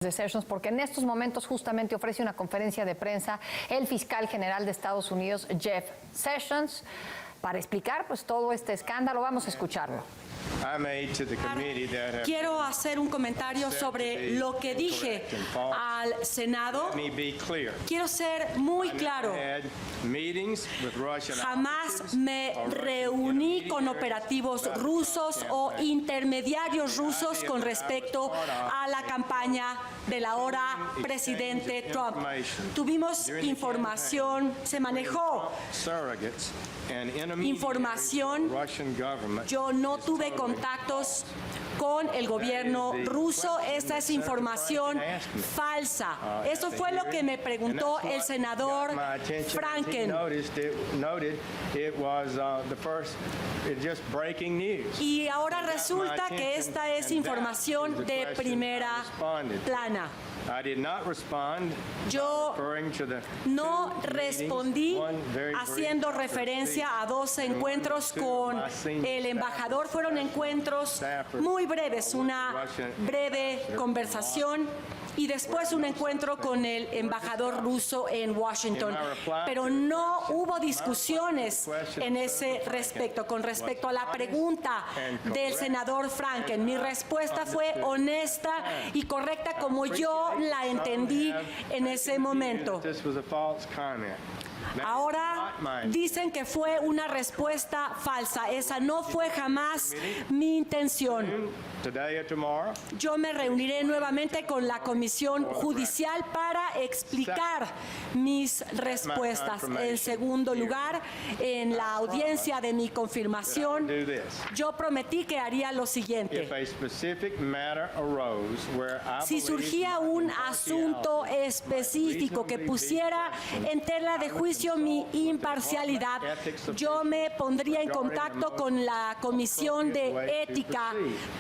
de Sessions, porque en estos momentos justamente ofrece una conferencia de prensa el fiscal general de Estados Unidos, Jeff Sessions, para explicar pues todo este escándalo. Vamos a escucharlo. Quiero hacer un comentario sobre lo que dije al Senado. Quiero ser muy claro. Jamás me reuní con operativos rusos o intermediarios rusos con respecto a la campaña del ahora presidente Trump. Tuvimos información, se manejó información. Yo no tuve contactos con el gobierno ruso. Esta es información falsa. Eso fue lo que me preguntó el senador Franken. Y ahora resulta que esta es información de primera plana. Yo no respondí haciendo referencia a dos encuentros con el embajador. Fueron encuentros muy breves, una breve conversación y después un encuentro con el embajador ruso en Washington. Pero no hubo discusiones en ese respecto. Con respecto a la pregunta del senador Franken, mi respuesta fue honesta y correcta como yo la entendí en ese momento. Ahora dicen que fue una respuesta falsa. Esa no fue jamás mi intención. Yo me reuniré nuevamente con la Comisión Judicial para explicar mis respuestas. En segundo lugar, en la audiencia de mi confirmación, yo prometí que haría lo siguiente. Si surgía un asunto específico que pusiera en tela de juicio mi imparcialidad, yo me pondría en contacto con la Comisión de Ética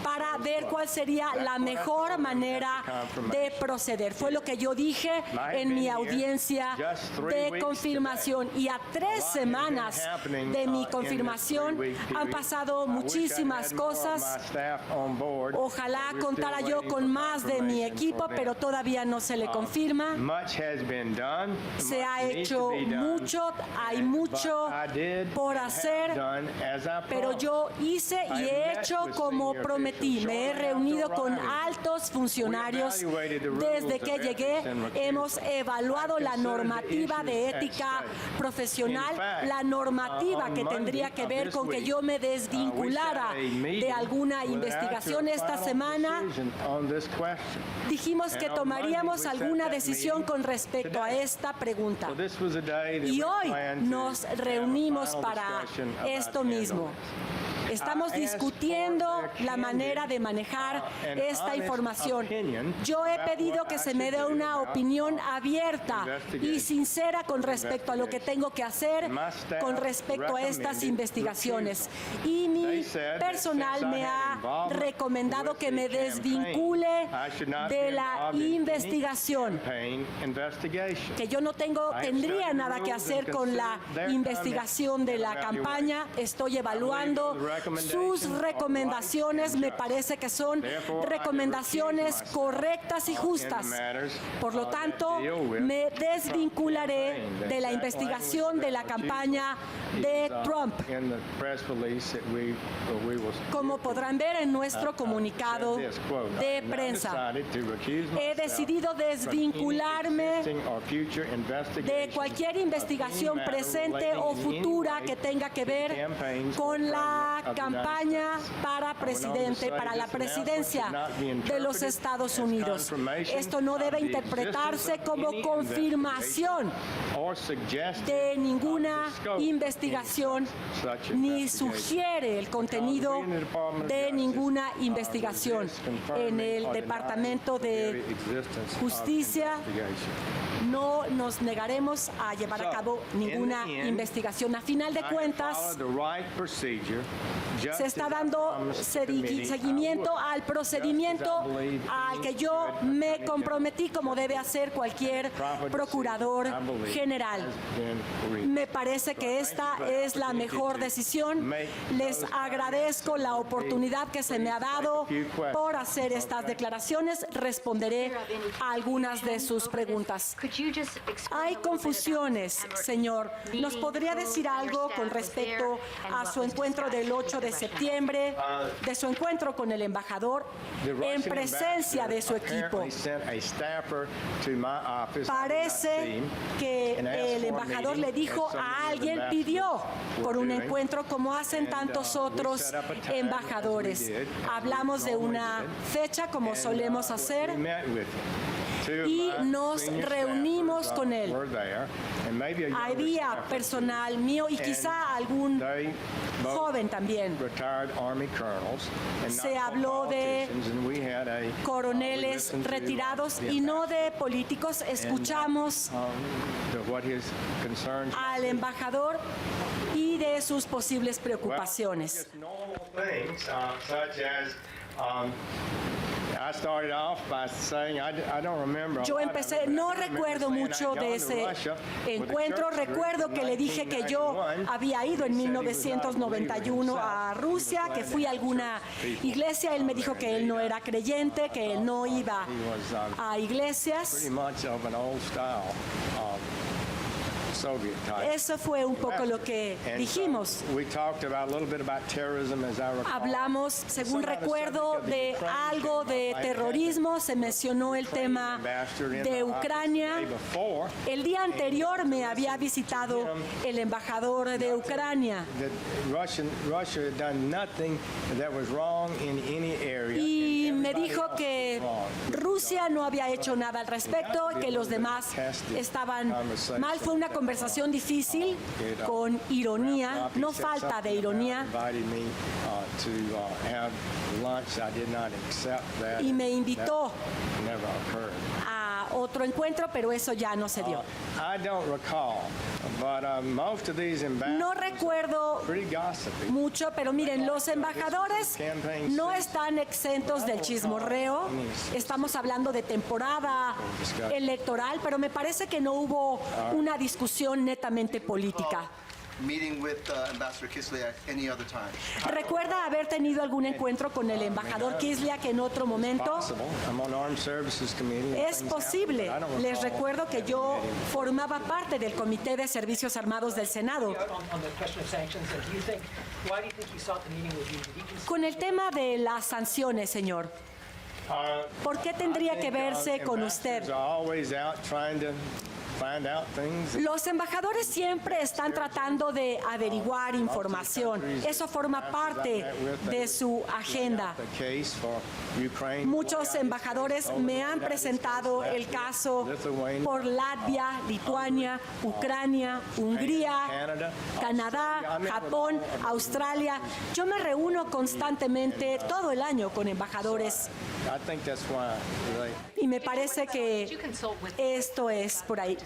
para ver cuál sería la mejor manera de proceder. Fue lo que yo dije en mi audiencia de confirmación. Y a 3 semanas de mi confirmación han pasado muchísimas cosas. Ojalá contara yo con más de mi equipo, pero todavía no se le confirma. Se ha hecho mucho, hay mucho por hacer, pero yo hice y he hecho como prometí. Me he reunido con altos funcionarios desde que llegué. Hemos evaluado la normativa de ética profesional, la normativa que tendría que ver con que yo me desvinculara de alguna investigación. Esta semana dijimos que tomaríamos alguna decisión con respecto a esta pregunta. Y hoy nos reunimos para esto mismo. Estamos discutiendo la manera de manejar esta información. Yo he pedido que se me dé una opinión abierta y sincera con respecto a lo que tengo que hacer con respecto a estas investigaciones. Y mi personal me ha recomendado que me desvincule de la investigación, que yo no tendría nada que hacer con la investigación de la campaña. Estoy evaluando sus recomendaciones. Me parece que son recomendaciones correctas y justas. Por lo tanto, me desvincularé de la investigación de la campaña de Trump. Como podrán ver en nuestro comunicado de prensa, he decidido desvincularme de cualquier investigación presente o futura que tenga que ver con la campaña para presidente, para la presidencia de los Estados Unidos. Esto no debe interpretarse como confirmación de ninguna investigación, ni sugiere el contenido de ninguna investigación. En el Departamento de Justicia no nos negaremos a llevar a cabo ninguna investigación. A final de cuentas, se está dando seguimiento al procedimiento al que yo me comprometí, como debe hacer cualquier procurador general. Me parece que esta es la mejor decisión. Les agradezco la oportunidad que se me ha dado por hacer estas declaraciones. Responderé a algunas de sus preguntas. Hay confusiones, señor. ¿Nos podría decir algo con respecto a su encuentro del 8 de septiembre, de su encuentro con el embajador en presencia de su equipo? Parece que el embajador le dijo a alguien, pidió por un encuentro como hacen tantos otros embajadores. Hablamos de una fecha como solemos hacer y nos reunimos con él. Había personal mío y quizá algún joven también. Se habló de coroneles retirados y no de políticos. Escuchamos al embajador y de sus posibles preocupaciones. Yo empecé, no recuerdo mucho de ese encuentro. Recuerdo que le dije que yo había ido en 1991 a Rusia, que fui a alguna iglesia. Él me dijo que él no era creyente, que él no iba a iglesias. Eso fue un poco lo que dijimos. Hablamos, según recuerdo, de algo de terrorismo. Se mencionó el tema de Ucrania. El día anterior me había visitado el embajador de Ucrania. Y me dijo que Rusia no había hecho nada al respecto, que los demás estaban mal. Fue una conversación difícil, con ironía, no falta de ironía. Y me invitó a otro encuentro, pero eso ya no se dio. No recuerdo mucho, pero miren, los embajadores no están exentos del chismorreo. Estamos hablando de temporada electoral, pero me parece que no hubo una discusión netamente política. ¿Recuerda haber tenido algún encuentro con el embajador Kislyak en otro momento? Es posible. Les recuerdo que yo formaba parte del Comité de Servicios Armados del Senado. Con el tema de las sanciones, señor, ¿por qué tendría que verse con usted? Los embajadores siempre están tratando de averiguar información. Eso forma parte de su agenda. Muchos embajadores me han presentado el caso por Latvia, Lituania, Ucrania, Hungría, Canadá, Japón, Australia. Yo me reúno constantemente todo el año con embajadores. Y me parece que esto es por ahí.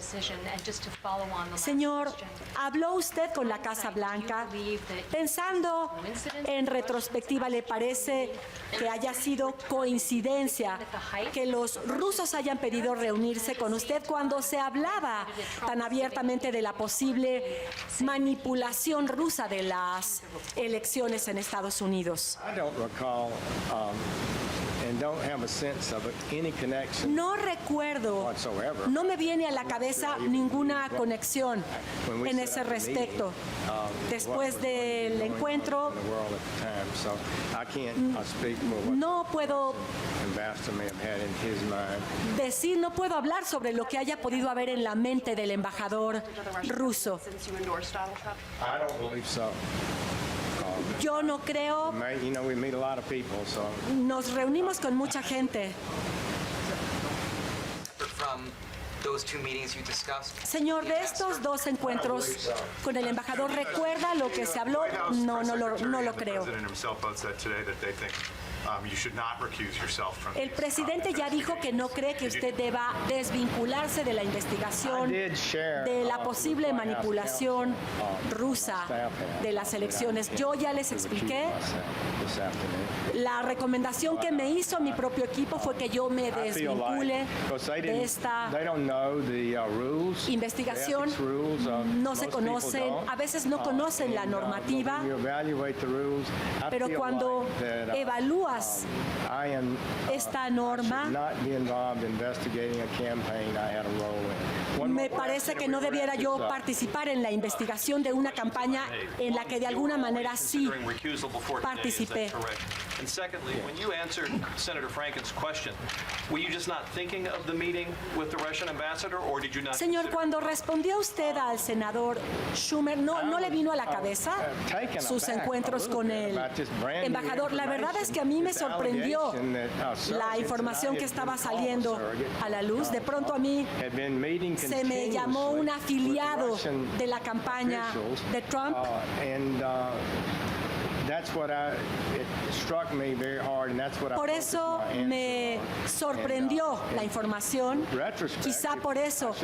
Señor, ¿habló usted con la Casa Blanca? Pensando en retrospectiva, ¿le parece que haya sido coincidencia que los rusos hayan pedido reunirse con usted cuando se hablaba tan abiertamente de la posible manipulación rusa de las elecciones en Estados Unidos? No recuerdo, no me viene a la cabeza ninguna conexión en ese respecto. Después del encuentro, no puedo decir, no puedo hablar sobre lo que haya podido haber en la mente del embajador ruso. Yo no creo. Nos reunimos con mucha gente. Señor, de estos dos encuentros con el embajador, ¿recuerda lo que se habló? No lo creo. El presidente ya dijo que no cree que usted deba desvincularse de la investigación de la posible manipulación rusa de las elecciones. Yo ya les expliqué. La recomendación que me hizo mi propio equipo fue que yo me desvincule de esta investigación. No se conocen, a veces no conocen la normativa, pero cuando evalúas esta norma, me parece que no debiera yo participar en la investigación de una campaña en la que de alguna manera sí participé. And secondly, when you answered Senator Franken's question, were you just not thinking of the meeting with the Russian ambassador, or did you not? Señor, cuando respondió usted al senador Schumer, ¿no le vino a la cabeza sus encuentros con el embajador? La verdad es que a mí me sorprendió la información que estaba saliendo a la luz. De pronto a mí se me llamó un afiliado de la campaña de Trump. Por eso me sorprendió la información. Quizá por eso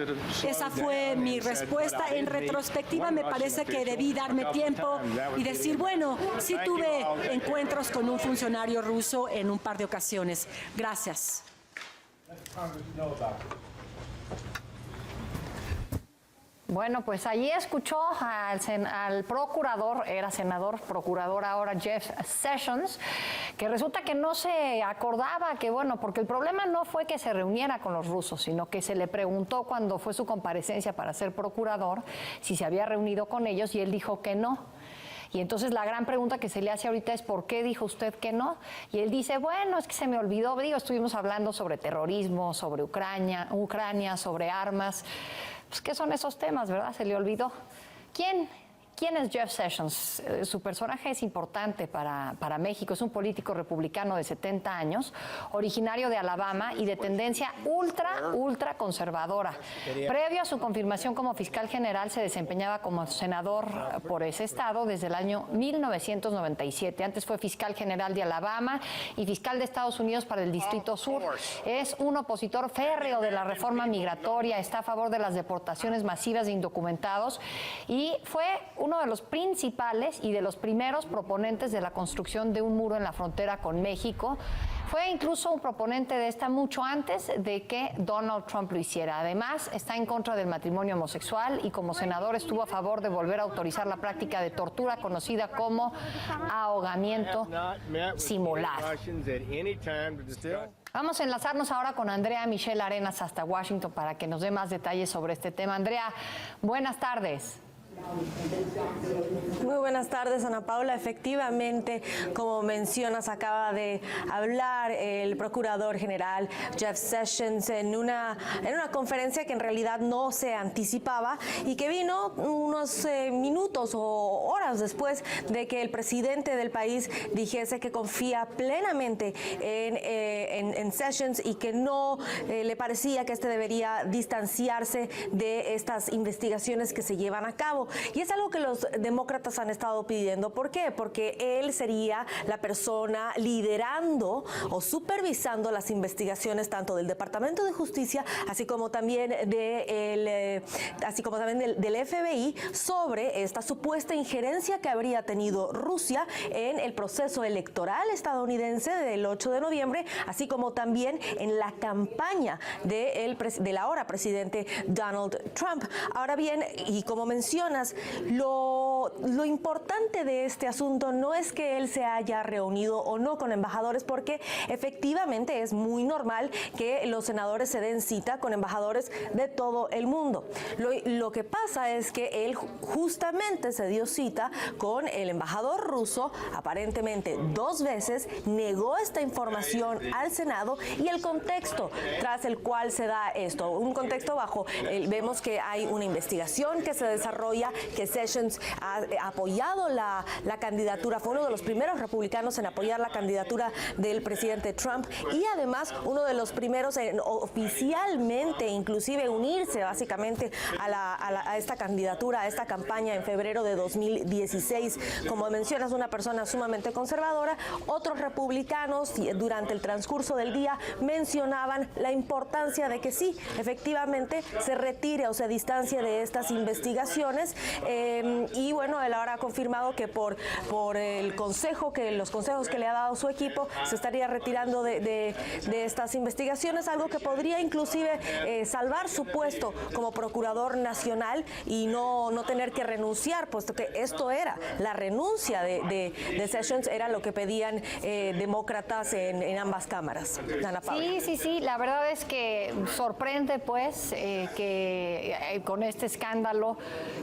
esa fue mi respuesta. En retrospectiva me parece que debí darme tiempo y decir, bueno, sí tuve encuentros con un funcionario ruso en un par de ocasiones. Gracias. Bueno, pues allí escuchó al procurador, era senador, procurador ahora Jeff Sessions, que resulta que no se acordaba que, bueno, porque el problema no fue que se reuniera con los rusos, sino que se le preguntó cuando fue su comparecencia para ser procurador si se había reunido con ellos y él dijo que no. Y entonces la gran pregunta que se le hace ahorita es ¿por qué dijo usted que no? Y él dice, bueno, es que se me olvidó, estuvimos hablando sobre terrorismo, sobre Ucrania, sobre armas. Pues, ¿qué son esos temas, verdad? Se le olvidó. ¿Quién es Jeff Sessions? Su personaje es importante para México. Es un político republicano de 70 años, originario de Alabama y de tendencia ultra conservadora. Previo a su confirmación como fiscal general, se desempeñaba como senador por ese estado desde el año 1997. Antes fue fiscal general de Alabama y fiscal de Estados Unidos para el Distrito Sur. Es un opositor férreo de la reforma migratoria, está a favor de las deportaciones masivas de indocumentados y fue uno de los principales y de los primeros proponentes de la construcción de un muro en la frontera con México. Fue incluso un proponente de esta mucho antes de que Donald Trump lo hiciera. Además, está en contra del matrimonio homosexual y como senador estuvo a favor de volver a autorizar la práctica de tortura conocida como ahogamiento simulado. Vamos a enlazarnos ahora con Andrea Michelle Arenas hasta Washington para que nos dé más detalles sobre este tema. Andrea, buenas tardes. Muy buenas tardes, Ana Paula. Efectivamente, como mencionas, acaba de hablar el procurador general Jeff Sessions en una conferencia que en realidad no se anticipaba y que vino unos minutos o horas después de que el presidente del país dijese que confía plenamente en Sessions y que no le parecía que debería distanciarse de estas investigaciones que se llevan a cabo. Y es algo que los demócratas han estado pidiendo. ¿Por qué? Porque él sería la persona liderando o supervisando las investigaciones tanto del Departamento de Justicia, así como también del FBI sobre esta supuesta injerencia que habría tenido Rusia en el proceso electoral estadounidense del 8 de noviembre, así como también en la campaña del ahora presidente Donald Trump. Ahora bien, y como mencionas, lo importante de este asunto no es que él se haya reunido o no con embajadores, porque efectivamente es muy normal que los senadores se den cita con embajadores de todo el mundo. Lo que pasa es que él justamente se dio cita con el embajador ruso, aparentemente 2 veces, negó esta información al Senado y el contexto tras el cual se da esto, un contexto bajo, vemos que hay una investigación que se desarrolla, que Sessions ha apoyado la candidatura, fue uno de los primeros republicanos en apoyar la candidatura del presidente Trump y además uno de los primeros en oficialmente inclusive unirse básicamente a esta candidatura, a esta campaña en febrero de 2016. Como mencionas, una persona sumamente conservadora. Otros republicanos durante el transcurso del día mencionaban la importancia de que sí, efectivamente, se retire o se distancie de estas investigaciones y bueno, él ahora ha confirmado que por los consejos que le ha dado su equipo se estaría retirando de estas investigaciones, algo que podría inclusive salvar su puesto como procurador nacional y no tener que renunciar, puesto que esto era la renuncia de Sessions, era lo que pedían demócratas en ambas cámaras. Ana Paula. Sí, la verdad es que sorprende pues que con este escándalo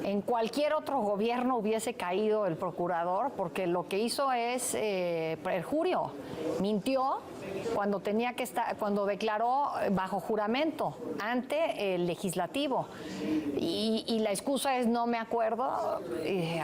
en cualquier otro gobierno hubiese caído el procurador, porque lo que hizo es perjurio, mintió cuando tenía que estar, cuando declaró bajo juramento ante el legislativo y la excusa es no me acuerdo.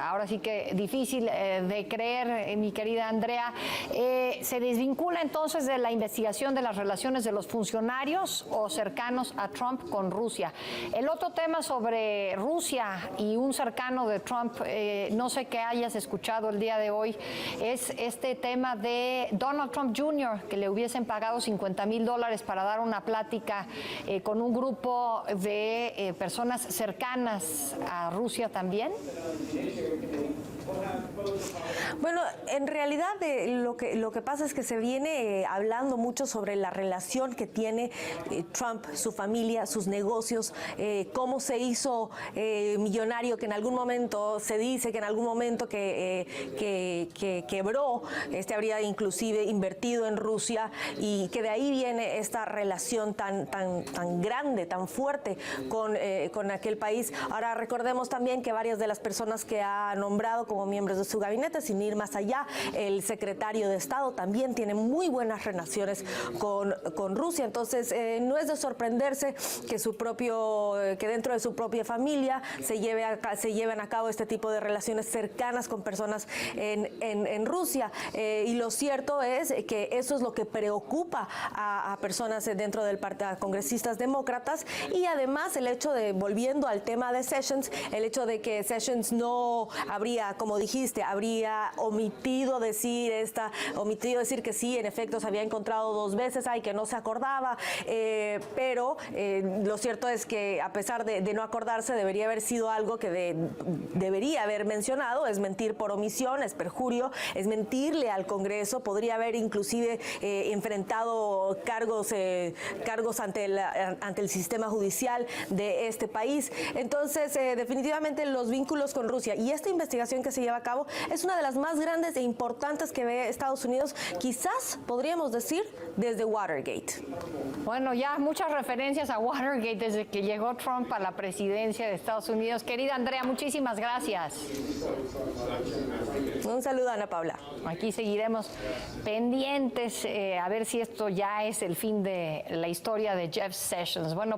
Ahora sí que difícil de creer, mi querida Andrea. ¿Se desvincula entonces de la investigación de las relaciones de los funcionarios o cercanos a Trump con Rusia? El otro tema sobre Rusia y un cercano de Trump, no sé qué hayas escuchado el día de hoy, es este tema de Donald Trump Jr., que le hubiesen pagado $50,000 para dar una plática con un grupo de personas cercanas a Rusia también. Bueno, en realidad lo que pasa es que se viene hablando mucho sobre la relación que tiene Trump, su familia, sus negocios, cómo se hizo millonario, que en algún momento se dice que en algún momento que quebró, habría inclusive invertido en Rusia y que de ahí viene esta relación tan grande, tan fuerte con aquel país. Ahora recordemos también que varias de las personas que ha nombrado como miembros de su gabinete, sin ir más allá, el secretario de Estado también tiene muy buenas relaciones con Rusia. Entonces, no es de sorprenderse que dentro de su propia familia se lleven a cabo este tipo de relaciones cercanas con personas en Rusia. Y lo cierto es que eso es lo que preocupa a personas dentro del partido, a congresistas demócratas, y además el hecho de, volviendo al tema de Sessions, el hecho de que Sessions no habría, como dijiste, habría omitido decir que sí, en efecto se había encontrado 2 veces, que no se acordaba, pero lo cierto es que a pesar de no acordarse, debería haber sido algo que debería haber mencionado. Es mentir por omisión, es perjurio, es mentirle al Congreso, podría haber inclusive enfrentado cargos ante el sistema judicial de este país. Entonces, definitivamente los vínculos con Rusia y esta investigación que se lleva a cabo es una de las más grandes e importantes que ve Estados Unidos, quizás podríamos decir desde Watergate. Bueno, ya muchas referencias a Watergate desde que llegó Trump a la presidencia de Estados Unidos. Querida Andrea, muchísimas gracias. Un saludo, Ana Paula. Aquí seguiremos pendientes a ver si esto ya es el fin de la historia de Jeff Sessions. Bueno,